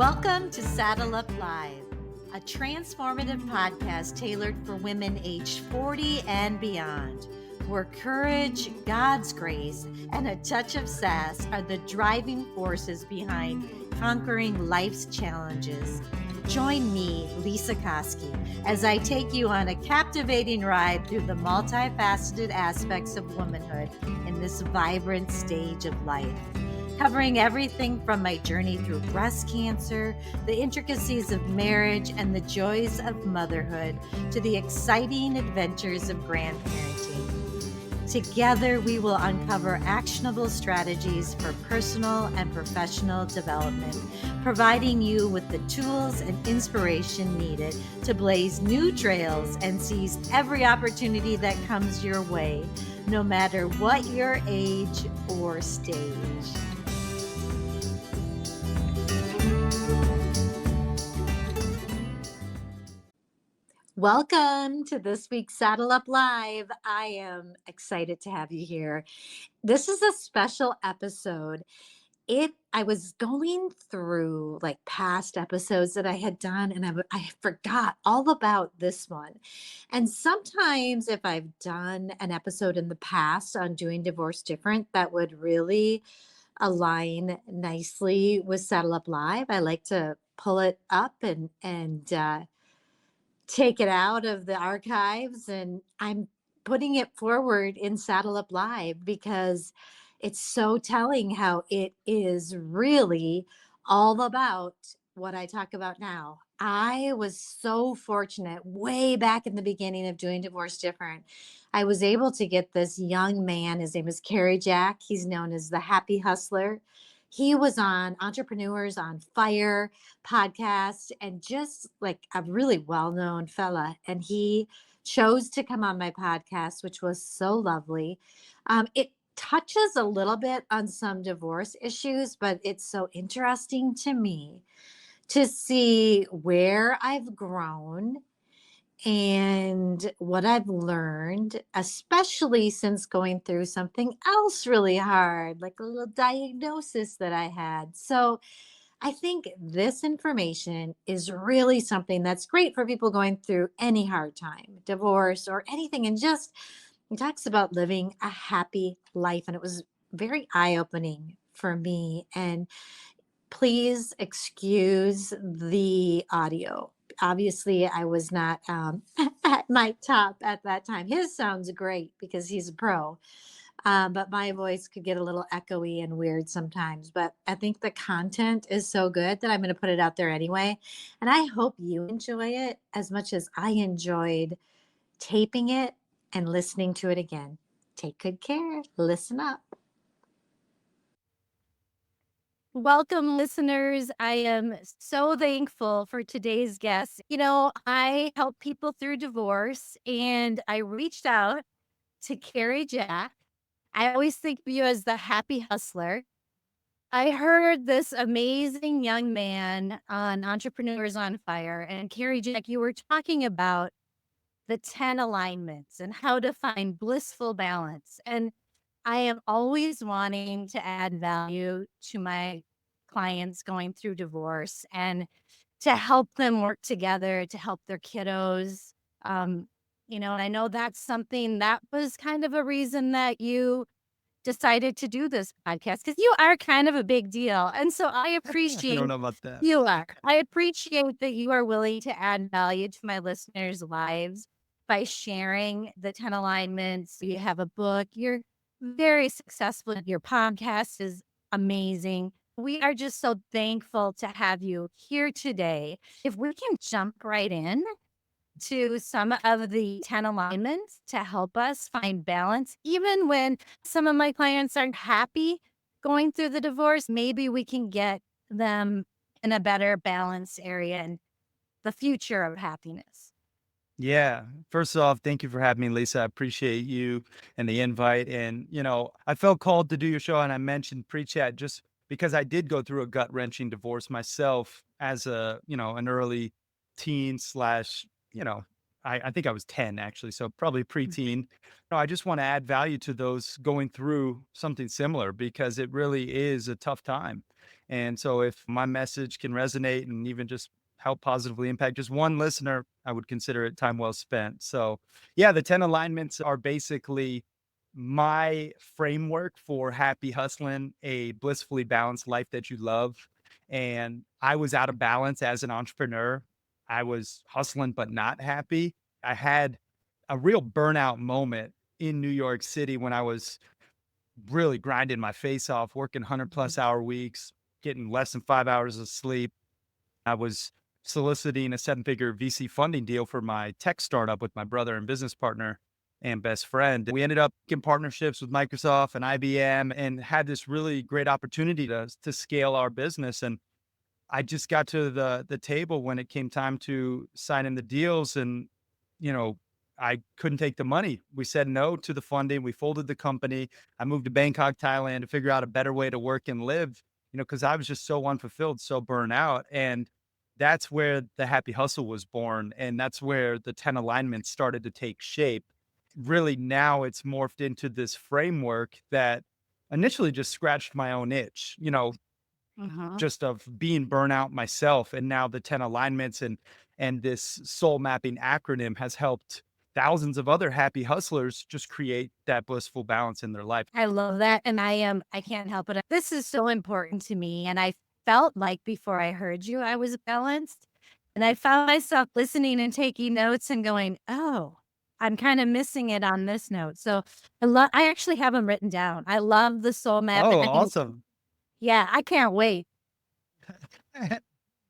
Welcome to Saddle Up Live, a transformative podcast tailored for women aged 40 and beyond, where courage, God's grace, and a touch of sass are the driving forces behind conquering life's challenges. Join me, Lesa Koski, as I take you on a captivating ride through the multifaceted aspects of womanhood in this vibrant stage of life. Covering everything from my journey through breast cancer, the intricacies of marriage, and the joys of motherhood, to the exciting adventures of grandparenting. Together, we will uncover actionable strategies for personal and professional development, providing you with the tools and inspiration needed to blaze new trails and seize every opportunity that comes your way, no matter what your age or stage. Welcome to this week's Saddle Up Live. I am excited to have you here. This is a special episode. I was going through like past episodes that I had done, and I forgot all about this one. And sometimes if I've done an episode in the past on doing divorce different, that would really align nicely with Saddle Up Live. I like to pull it up and take it out of the archives, and I'm putting it forward in Saddle Up Live because it's so telling how it is really all about what I talk about now. I was so fortunate way back in the beginning of doing Divorce Different. I was able to get this young man. His name is CaryJack. He's known as the Happy Hustler. He was on Entrepreneurs on Fire podcast and just like a really well-known fella. And he chose to come on my podcast, which was so lovely. It touches a little bit on some divorce issues, but it's so interesting to me to see where I've grown and what I've learned, especially since going through something else really hard, like a little diagnosis that I had. So I think this information is really something that's great for people going through any hard time, divorce or anything. And just, he talks about living a happy life. And it was very eye-opening for me. And please excuse the audio. Obviously, I was not at my top at that time. His sounds great because he's a pro. But my voice could get a little echoey and weird sometimes. But I think the content is so good that I'm going to put it out there anyway. And I hope you enjoy it as much as I enjoyed taping it and listening to it again. Take good care. Listen up. Welcome, listeners. I am so thankful for today's guest. I help people through divorce, and I reached out to CaryJack. I always think of you as the happy hustler. I heard this amazing young man on Entrepreneurs on Fire, and CaryJack, you were talking about the 10 alignments and how to find blissful balance. And I am always wanting to add value to my clients going through divorce and to help them work together to help their kiddos. And I know that's something that was kind of a reason that you decided to do this podcast because you are kind of a big deal. And so I I appreciate don't know about that. you are. I appreciate that you are willing to add value to my listeners' lives by sharing the 10 alignments. You have a book. You're very successful. Your podcast is amazing. We are just so thankful to have you here today. If we can jump right in to some of the 10 alignments to help us find balance, even when some of my clients aren't happy going through the divorce, maybe we can get them in a better balance area and the future of happiness. Yeah. First off, thank you for having me, Lisa. I appreciate you and the invite. And, I felt called to do your show, and I mentioned pre-chat just because I did go through a gut-wrenching divorce myself as an early teen slash, I think I was 10 actually, so probably preteen. No, I just want to add value to those going through something similar because it really is a tough time. And so if my message can resonate and even just help positively impact just one listener, I would consider it time well spent. So, yeah, the 10 alignments are basically my framework for happy hustling, a blissfully balanced life that you love. And I was out of balance as an entrepreneur. I was hustling but not happy. I had a real burnout moment in New York City when I was really grinding my face off, working 100 plus hour weeks, getting less than 5 hours of sleep. I was soliciting a seven-figure VC funding deal for my tech startup with my brother and business partner and best friend. We ended up in partnerships with Microsoft and IBM and had this really great opportunity to scale our business. And I just got to the table when it came time to sign in the deals and, you know, I couldn't take the money. We said no to the funding. We folded the company. I moved to Bangkok, Thailand to figure out a better way to work and live, because I was just so unfulfilled, so burnt out. And that's where the happy hustle was born. And that's where the 10 alignments started to take shape. Really, now it's morphed into this framework that initially just scratched my own itch. Mhm. Just of being burnout myself, and now the 10 alignments and this soul mapping acronym has helped thousands of other happy hustlers just create that blissful balance in their life. I love that, and I can't help it. This is so important to me, and I felt like before I heard you, I was balanced, and I found myself listening and taking notes and going, "Oh, I'm kinda missing it on this note." So, I actually have them written down. I love the soul map, Oh, and awesome. yeah, I can't wait.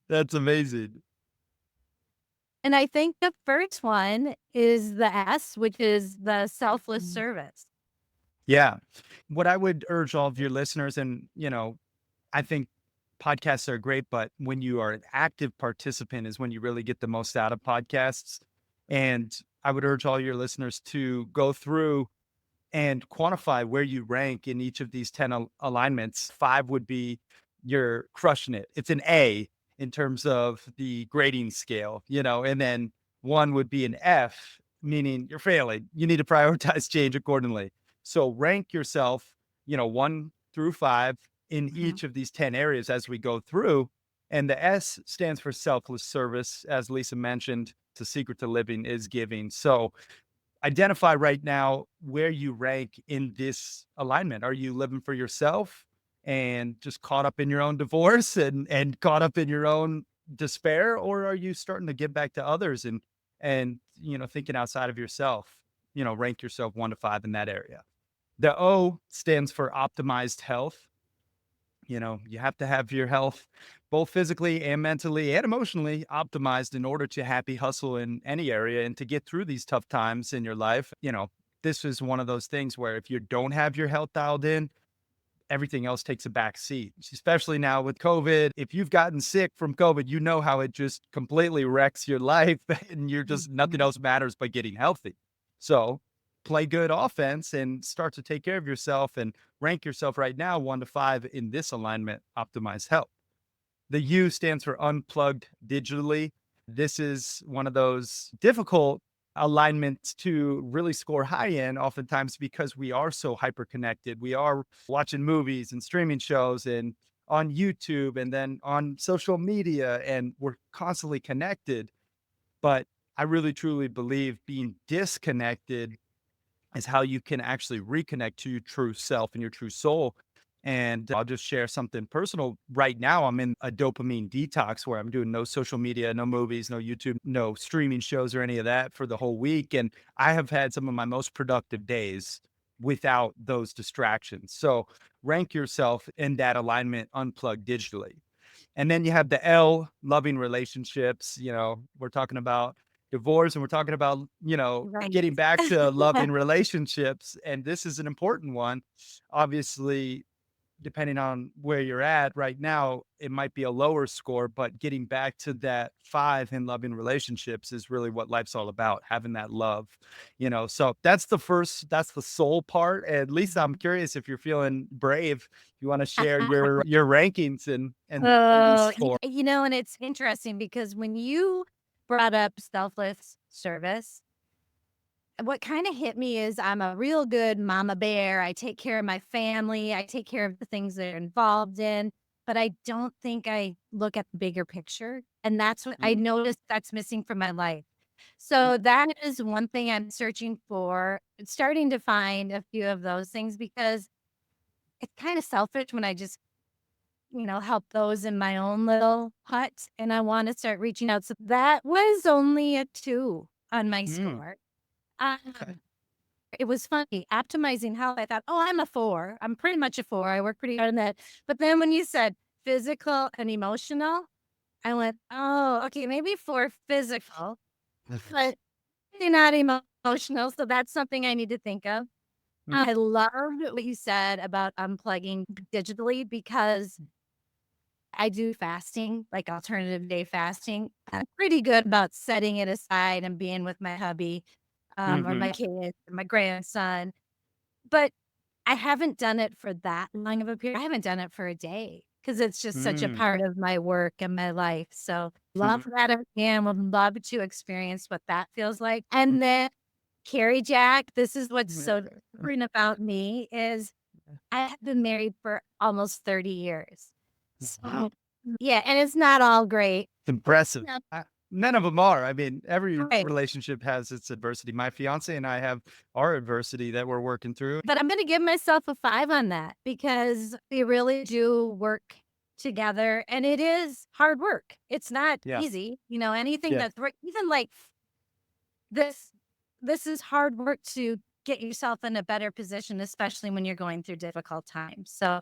That's amazing. And I think the first one is the S, which is the selfless service. Yeah. What I would urge all of your listeners, and, I think podcasts are great, but when you are an active participant is when you really get the most out of podcasts. And I would urge all your listeners to go through and quantify where you rank in each of these 10 alignments. Five would be you're crushing it. It's an A in terms of the grading scale, and then one would be an F, meaning you're failing. You need to prioritize change accordingly. So rank yourself, one through five in Mhm. each of these 10 areas as we go through. And the S stands for selfless service. As Lesa mentioned, the secret to living is giving. So identify right now where you rank in this alignment. Are you living for yourself and just caught up in your own divorce and caught up in your own despair, or are you starting to give back to others and thinking outside of yourself? Rank yourself 1 to 5 in that area. The O stands for optimized health. You have to have your health both physically and mentally and emotionally optimized in order to happy hustle in any area and to get through these tough times in your life. This is one of those things where if you don't have your health dialed in, everything else takes a back seat, especially now with COVID. If you've gotten sick from COVID, you know how it just completely wrecks your life and you're just nothing Mhm. else matters but getting healthy. So play good offense and start to take care of yourself and rank yourself right now 1 to 5 in this alignment, optimize health. The U stands for unplugged digitally. This is one of those difficult alignments to really score high in, oftentimes because we are so hyper connected. We are watching movies and streaming shows and on YouTube and then on social media, and we're constantly connected. But I really truly believe being disconnected is how you can actually reconnect to your true self and your true soul. And I'll just share something personal. Right now, I'm in a dopamine detox where I'm doing no social media, no movies, no YouTube, no streaming shows or any of that for the whole week. And I have had some of my most productive days without those distractions. So rank yourself in that alignment, unplugged digitally. And then you have the L, loving relationships. We're talking about divorce and we're talking about, Right. getting back to loving relationships. And this is an important one. Obviously, depending on where you're at right now, it might be a lower score, but getting back to that 5 in loving relationships is really what life's all about, having that love, So that's the soul part. At least I'm curious if you're feeling brave, if you want to share your rankings and these Oh, four. and it's interesting because when you brought up selfless, service. What kind of hit me is I'm a real good mama bear. I take care of my family. I take care of the things they're involved in, but I don't think I look at the bigger picture. And that's what I Mm, noticed that's missing from my life. mm, So that is one thing I'm searching for, starting to find a few of those things because it's kind of selfish when I just, help those in my own little hut and I want to start reaching out. So that was only a 2 on my mm, score. okay. Um, it was funny, optimizing health, I thought, "Oh, I'm a 4. I'm pretty much a 4. I work pretty hard on that." But then when you said physical and emotional, I went, "Oh, okay, maybe 4 physical, but maybe not emotional." So that's something I need to think of. Mm, I loved what you said about unplugging digitally because I do fasting, like alternative day fasting. I'm pretty good about setting it aside and being with my hubby, or mhm, my kids, or my grandson. But I haven't done it for that long of a period. I haven't done it for a day because it's just such a mm, part of my work and my life. So love mhm, that again. Would love to experience what that feels like. mm, And then Carrie Jack, this is what's yeah, so different about me is I have been married for almost 30 years. wow. So yeah, and it's not all great. It's impressive. No, None of them are. I mean, every right. relationship has its adversity. My fiance and I have our adversity that we're working through. But I'm gonna give myself a 5 on that because we really do work together, and it is hard work. It's not Yeah, easy, anything yeah. that's work even like this this is hard work to get yourself in a better position, especially when you're going through difficult times. So,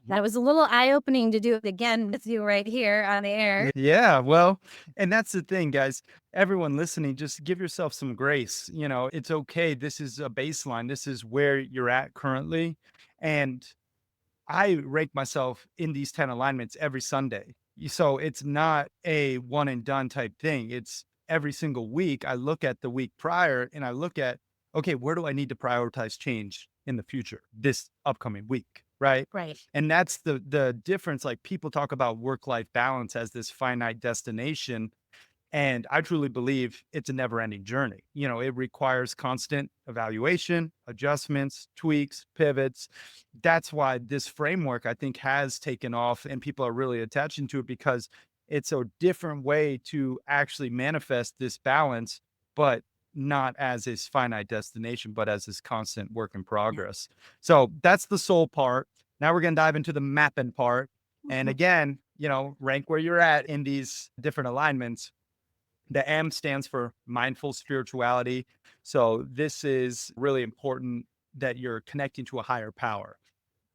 Mhm. that was a little eye-opening to do it again with you right here on the air. Yeah, well, and that's the thing, guys. Everyone listening, just give yourself some grace. It's okay. This is a baseline. This is where you're at currently. And I rank myself in these 10 alignments every Sunday. So it's not a one and done type thing. It's every single week. I look at the week prior and I look at, okay, where do I need to prioritize change in the future, this upcoming week? Right. Right. And that's the difference. Like people talk about work-life balance as this finite destination. And I truly believe it's a never ending journey. It requires constant evaluation, adjustments, tweaks, pivots. That's why this framework, I think, has taken off and people are really attaching to it because it's a different way to actually manifest this balance, but not as this finite destination, but as this constant work in Yeah. progress. So that's the soul part. Now we're going to dive into the mapping part. And again, rank where you're at in these different alignments. The M stands for mindful spirituality. So this is really important that you're connecting to a higher power,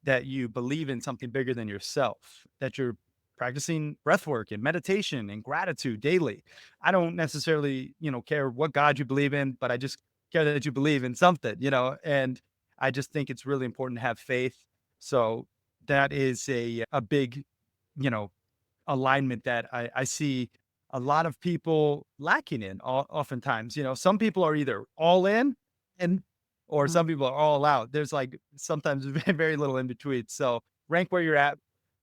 that you believe in something bigger than yourself, that you're practicing breath work and meditation and gratitude daily. I don't necessarily, care what God you believe in, but I just care that you believe in something, and I just think it's really important to have faith. So that is a big, you know, alignment that I see a lot of people lacking in oftentimes. Some people are either all in and or Mhm. some people are all out. There's like sometimes very little in between. So rank where you're at,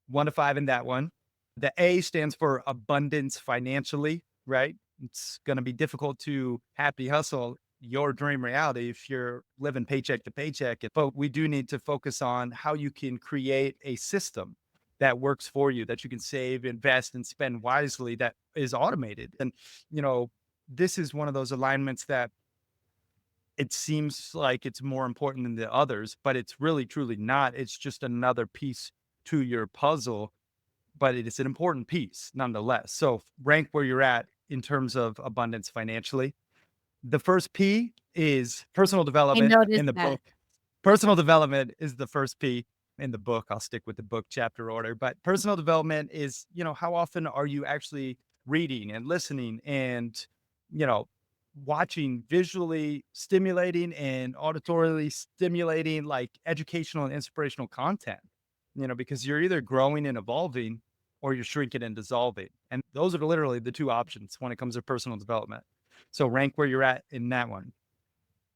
1 to 5 in that one. The A stands for abundance financially, right? It's going to be difficult to happy hustle your dream reality if you're living paycheck to paycheck. But we do need to focus on how you can create a system that works for you, that you can save, invest, and spend wisely, that is automated. And, you know, this is one of those alignments that it seems like it's more important than the others, but it's really truly not. It's just another piece to your puzzle, but it is an important piece nonetheless. So rank where you're at in terms of abundance financially. The first P is personal I development in noticed the that. book. Personal development is the first P in the book. I'll stick with the book chapter order, but personal development is, how often are you actually reading and listening and, you know, watching visually stimulating and auditorily stimulating, like educational and inspirational content, because you're either growing and evolving or you're shrinking and dissolving. And those are literally the two options when it comes to personal development. So rank where you're at in that one.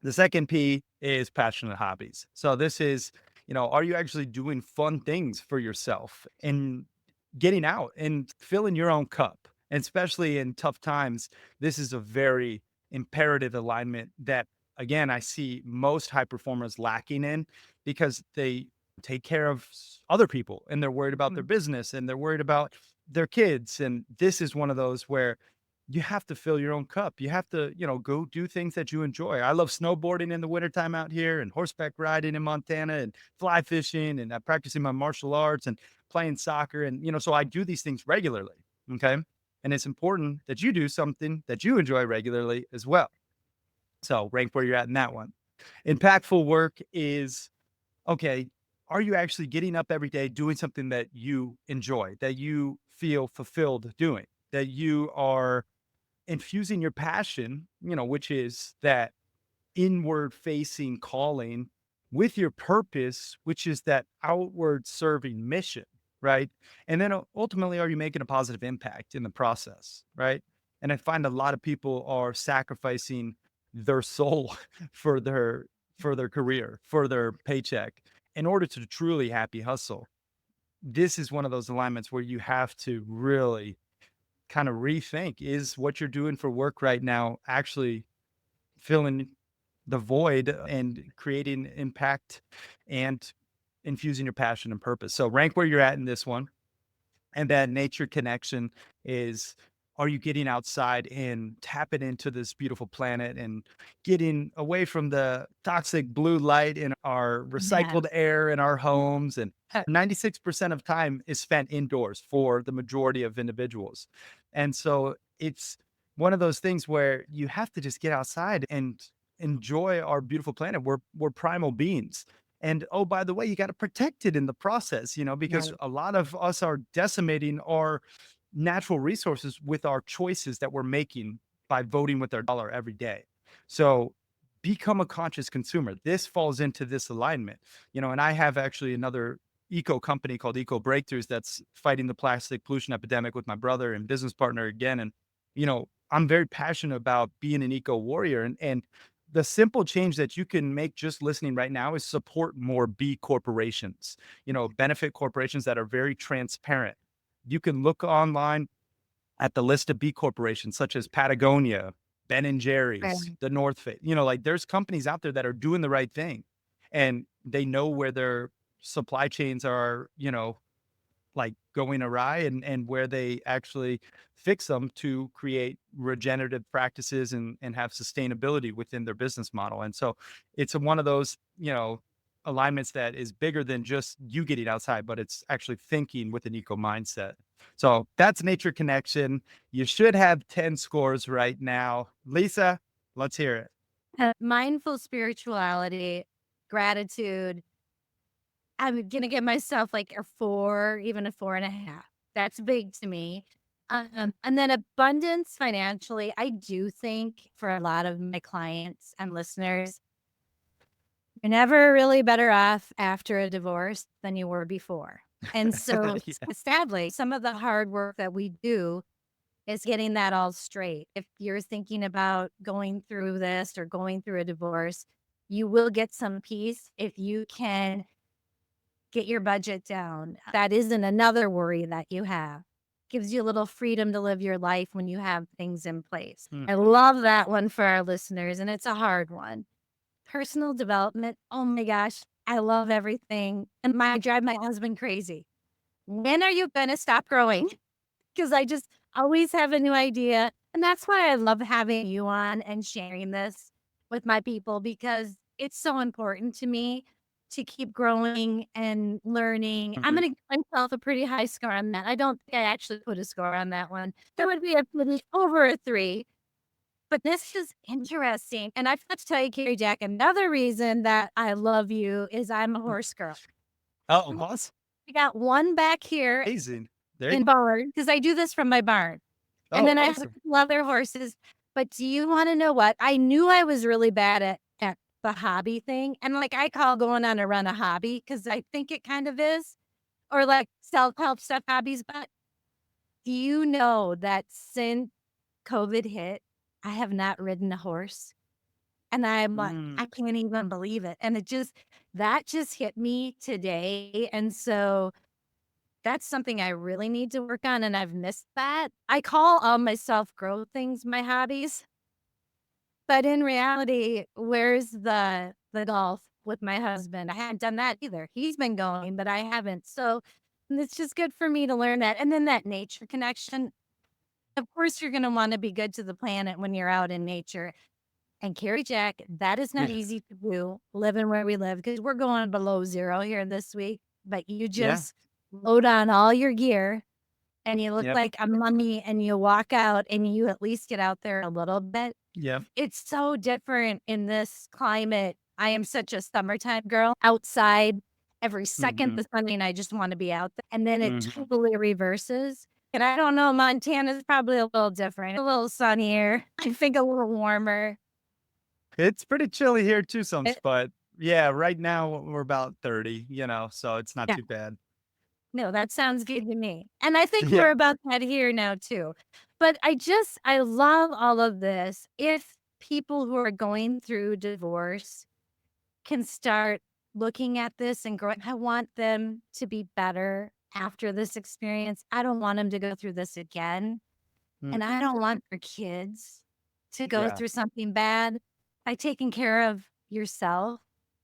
The second P is passionate hobbies. So this is, are you actually doing fun things for yourself and getting out and filling your own cup? And especially in tough times, this is a very imperative alignment that, again, I see most high performers lacking in because they take care of other people and they're worried about their Mm. business and they're worried about their kids. And this is one of those where you have to fill your own cup. You have to, go do things that you enjoy. I love snowboarding in the wintertime out here and horseback riding in Montana and fly fishing and practicing my martial arts and playing soccer. And, so I do these things regularly. Okay. And it's important that you do something that you enjoy regularly as well. So rank where you're at in that one. Impactful work is, okay, are you actually getting up every day doing something that you enjoy, that you feel fulfilled doing, that you are infusing your passion, which is that inward facing calling with your purpose, which is that outward serving mission, right? And then ultimately, are you making a positive impact in the process, right? And I find a lot of people are sacrificing their soul for their career, for their paycheck, in order to truly happy hustle. This is one of those alignments where you have to really kind of rethink, is what you're doing for work right now actually filling the void and creating impact and infusing your passion and purpose. So rank where you're at in this one. And that nature connection is, are you getting outside and tapping into this beautiful planet and getting away from the toxic blue light in our recycled Yes. air in our homes? And 96% of time is spent indoors for the majority of individuals. And so it's one of those things where you have to just get outside and enjoy our beautiful planet. We're primal beings. And oh, by the way, you got to protect it in the process, because Right. a lot of us are decimating our natural resources with our choices that we're making by voting with our dollar every day. So become a conscious consumer. This falls into this alignment, and I have actually another eco company called Eco Breakthroughs that's fighting the plastic pollution epidemic with my brother and business partner again. And, I'm very passionate about being an eco warrior, and the simple change that you can make just listening right now is support more B corporations, benefit corporations that are very transparent. You can look online at the list of B corporations such as Patagonia, Ben and Jerry's, Right. the North Face. Like there's companies out there that are doing the right thing and they know where their supply chains are, like going awry, and where they actually fix them to create regenerative practices and have sustainability within their business model. And so it's one of those, alignments that is bigger than just you getting outside, but it's actually thinking with an eco mindset. So that's nature connection. You should have 10 scores right now. Lesa, let's hear it. Mindful spirituality, gratitude. I'm gonna give myself like a 4, even a 4.5. That's big to me. And then abundance financially, I do think for a lot of my clients and listeners, you're never really better off after a divorce than you were before. And so Yeah. sadly, some of the hard work that we do is getting that all straight. If you're thinking about going through this or going through a divorce, you will get some peace if you can get your budget down. That isn't another worry that you have. Gives you a little freedom to live your life when you have things in place. Mm. I love that one for our listeners, and it's a hard one. Personal development. Oh my gosh, I love everything. And I drive my husband crazy. When are you going to stop growing? Because I just always have a new idea. And that's why I love having you on and sharing this with my people, because it's so important to me to keep growing and learning. I'm Mhm. going to give myself a pretty high score on that. I don't think I actually put a score on that one. That would be over a 3. But this is interesting. And I forgot to tell you, CaryJack, another reason that I love you is I'm a horse girl. Oh, awesome. I got one back here Amazing. There you in go. barn because I do this from my barn. And Oh, then I have a awesome. couple other horses. But do you want to know what? I knew I was really bad at the hobby thing. And like I call going on a run a hobby because I think it kind of is. Or like self-help stuff hobbies. But do you know that since COVID hit, I have not ridden a horse? And I'm like, Mm. I can't even believe it. And that just hit me today. And so that's something I really need to work on. And I've missed that. I call all my self growth things my hobbies. But in reality, where's the golf with my husband? I haven't done that either. He's been going, but I haven't. So it's just good for me to learn that. And then that nature connection. Of course, you're going to want to be good to the planet when you're out in nature. And CaryJack, that is not Yeah. easy to do living where we live because we're going below zero here this week. But you Yeah. just load on all your gear and you look Yep. like a mummy and you walk out and you at least get out there a little bit. Yep. It's so different in this climate. I am such a summertime girl outside every second Hmm. the sun and I just want to be out there. And then it Hmm. totally reverses. And I don't know, Montana's probably a little different, a little sunnier, I think a little warmer. It's pretty chilly here too, It- but yeah, right now we're about 30, so it's not yeah, too bad. no, that sounds good to me. And I think Yeah. we're about that here now too. But I love all of this. If people who are going through divorce can start looking at this and growing. I want them to be better after this experience. I don't want them to go through this again. Mm. And I don't want their kids to go Yeah. through something bad. By taking care of yourself,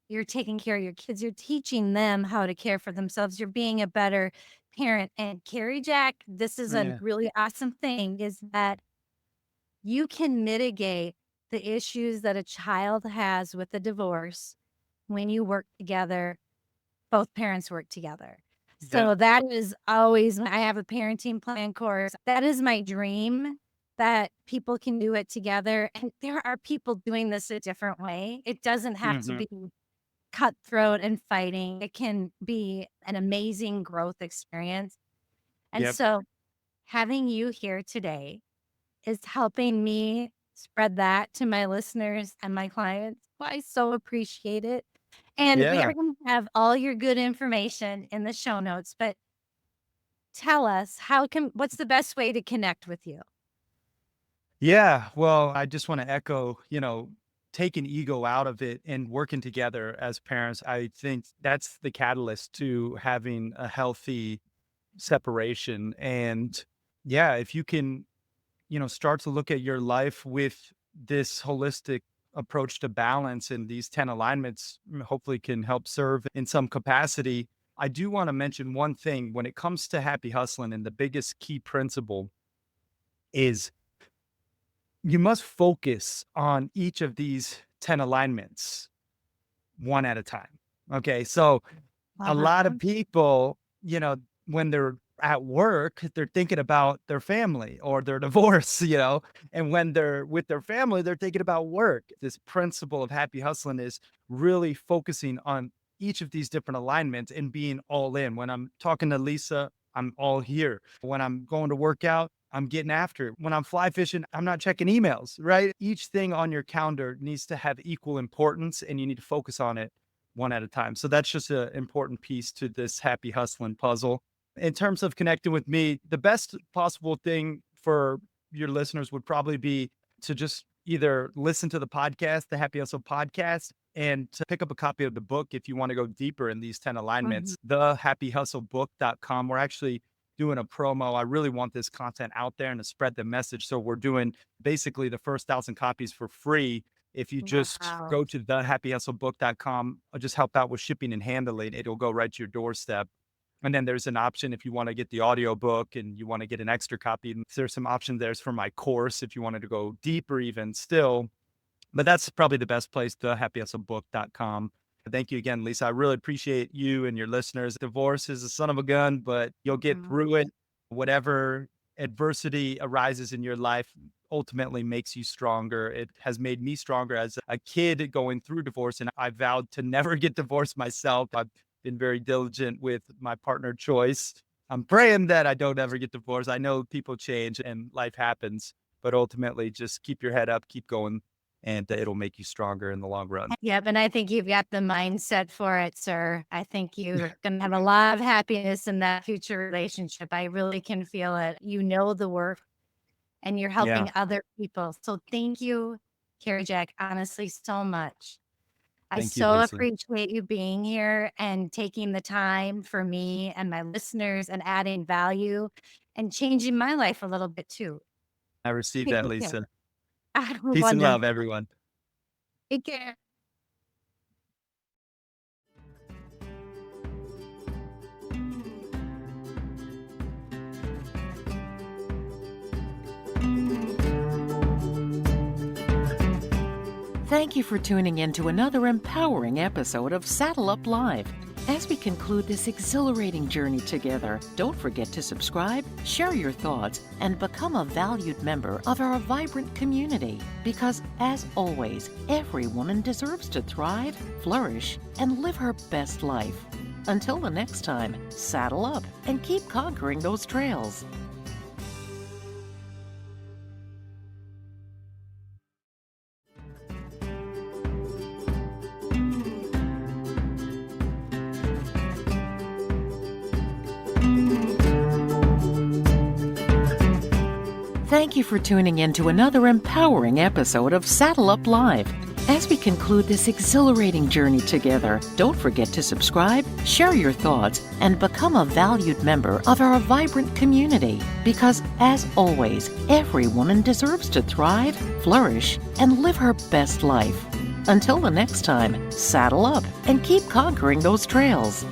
you're taking care of your kids. You're teaching them how to care for themselves. You're being a better parent. And CaryJack, this is a Yeah. really awesome thing is that you can mitigate the issues that a child has with a divorce when you work together, both parents work together. Yeah. So that is always I have a parenting plan course. That is my dream that people can do it together. And there are people doing this a different way. It doesn't have to Hmm. be cutthroat and fighting. It can be an amazing growth experience. And Yep. so having you here today is helping me spread that to my listeners and my clients. Well, I so appreciate it. And we Yeah. are going to have all your good information in the show notes, but tell us what's the best way to connect with you? Yeah. Well, I just want to echo, taking ego out of it and working together as parents. I think that's the catalyst to having a healthy separation. And yeah, if you can, start to look at your life with this holistic approach to balance and these 10 alignments, hopefully can help serve in some capacity. I do want to mention one thing when it comes to happy hustling, and the biggest key principle is you must focus on each of these 10 alignments one at a time. Okay. So a lot Uh-huh. of people, when they're at work, they're thinking about their family or their divorce, and when they're with their family, they're thinking about work. This principle of happy hustling is really focusing on each of these different alignments and being all in. When I'm talking to Lesa, I'm all here. When I'm going to work out, I'm getting after it. When I'm fly fishing, I'm not checking emails, right? Each thing on your calendar needs to have equal importance and you need to focus on it one at a time. So that's just an important piece to this happy hustling puzzle. In terms of connecting with me, the best possible thing for your listeners would probably be to just either listen to the podcast, the Happy Hustle podcast, and to pick up a copy of the book if you want to go deeper in these 10 Mhm. alignments, thehappyhustlebook.com. We're actually doing a promo. I really want this content out there and to spread the message. So we're doing basically the first 1,000 copies for free if you just Wow. go to thehappyhustlebook.com. I'll just help out with shipping and handling. It'll go right to your doorstep. And then there's an option if you want to get the audio book and you want to get an extra copy. And there's some options there for my course if you wanted to go deeper even still. But that's probably the best place, thehappyhustlebook.com. Thank you again, Lesa. I really appreciate you and your listeners. Divorce is a son of a gun, but you'll get Mhm. through it. Whatever adversity arises in your life ultimately makes you stronger. It has made me stronger as a kid going through divorce, and I vowed to never get divorced myself. I've been very diligent with my partner choice. I'm praying that I don't ever get divorced. I know people change and life happens, but ultimately just keep your head up, keep going, and it'll make you stronger in the long run. Yep, and I think you've got the mindset for it, sir. I think you're going to have a lot of happiness in that future relationship. I really can feel it. You know the work and you're Yeah. helping other people. So thank you, CaryJack, honestly, so much. I Thank you, so Lesa. appreciate you being here and taking the time for me and my listeners and adding value and changing my life a little bit too. I received Thank that, you. Lesa. I Peace and wonder. love, everyone. Take care. Thank you for tuning in to another empowering episode of Saddle Up Live. As we conclude this exhilarating journey together, don't forget to subscribe, share your thoughts, and become a valued member of our vibrant community. Because, as always, every woman deserves to thrive, flourish, and live her best life. Until the next time, saddle up and keep conquering those trails. Thank you for tuning in to another empowering episode of Saddle Up Live. As we conclude this exhilarating journey together, don't forget to subscribe, share your thoughts, and become a valued member of our vibrant community. Because, as always, every woman deserves to thrive, flourish, and live her best life. Until the next time, saddle up and keep conquering those trails.